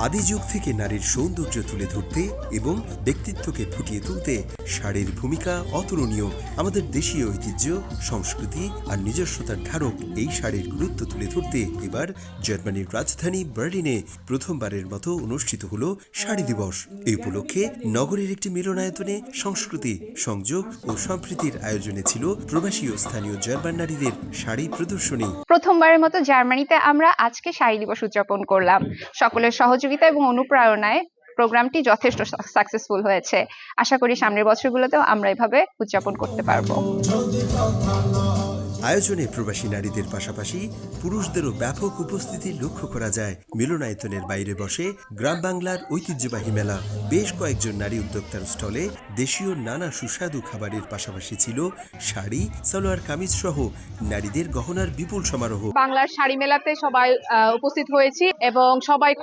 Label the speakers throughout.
Speaker 1: আদি যুগ থেকে নারীর সৌন্দর্য তুলে ধরতে এবং ব্যক্তিত্বকে ফুটিয়ে তুলতে শাড়ির ভূমিকা অতুলনীয়। আমাদের দেশীয় ঐতিহ্য, সংস্কৃতি আর নিজস্বতার ধারক এই শাড়ির গুরুত্ব তুলে ধরতে এবার জার্মানির রাজধানী বার্লিনে প্রথমবারের মতো অনুষ্ঠিত হলো শাড়ি দিবস। এই উপলক্ষে নগরের একটি মিলনায়তনে সংস্কৃতি, সংযোগ ও সম্প্রীতির আয়োজনে ছিল প্রবাসী ও স্থানীয় জার্মান নারীদের শাড়ি প্রদর্শনী।
Speaker 2: প্রথমবারের মতো জার্মানিতে আমরা আজকে শাড়ি দিবস উদযাপন করলাম। সকলের সহযোগিতা এবং অনুপ্রেরণায় প্রোগ্রামটি যথেষ্ট সাকসেসফুল হয়েছে। আশা করি সামনের বছরগুলোতেও আমরা এভাবে উদযাপন করতে পারবো।
Speaker 1: আয়োজনে প্রবাসী নারীদের পাশাপাশি পুরুষদেরও ব্যাপক উপস্থিতি লক্ষ্য করা যায়। মিলনায়তনের বাইরে বসে গ্রাম বাংলার ঐতিহ্যবাহী মেলা। বেশ কয়েকজন নারী উদ্যোক্তার স্টলে দেশীয় নানা সুস্বাদু খাবারের পাশাপাশি ছিল শাড়ি, সালোয়ার কামিজ সহ নারীদের গহনার বিপুল সমারোহ।
Speaker 3: বাংলার শাড়ি মেলাতে সবাই উপস্থিত হয়েছি এবং সবাই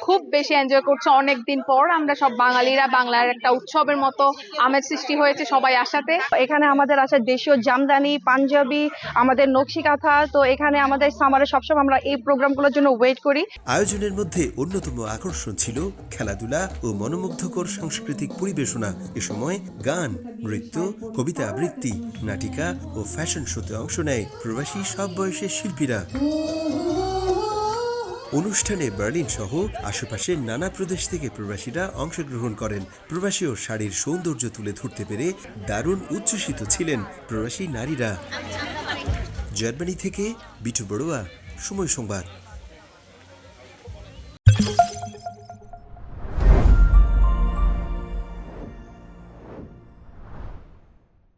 Speaker 3: খুব বেশি এনজয় করছে। অনেকদিন পর আমরা সব বাঙালিরা বাংলার একটা উৎসবের মতো আমেজ সৃষ্টি হয়েছে সবাই আসাতে।
Speaker 4: এখানে আমাদের আছে দেশীয় জামদানি, পাঞ্জাবি, আমাদের নকশি কাঁথা। তো এখানে আমাদের সামারে সবসময় আমরা এই প্রোগ্রামগুলোর জন্য ওয়েট করি।
Speaker 1: আয়োজনের মধ্যে অন্যতম আকর্ষণ ছিল খেলাধুলা ও মনোমুগ্ধকর সাংস্কৃতিক পরিবেশনা। এ সময় গান, নৃত্য, কবিতা আবৃত্তি, নাটিকা ও ফ্যাশন শোতে অংশ নেয় প্রবাসী সব বয়সের শিল্পীরা। অনুষ্ঠানে বার্লিন সহ আশেপাশের নানা প্রদেশ থেকে প্রবাসীরা অংশগ্রহণ করেন। প্রবাসী ও শাড়ির সৌন্দর্য তুলে ধরতে পেরে দারুণ উচ্ছ্বসিত ছিলেন প্রবাসী নারীরা। জার্মানি থেকে বিটু বড়ুয়া, সময় সংবাদ।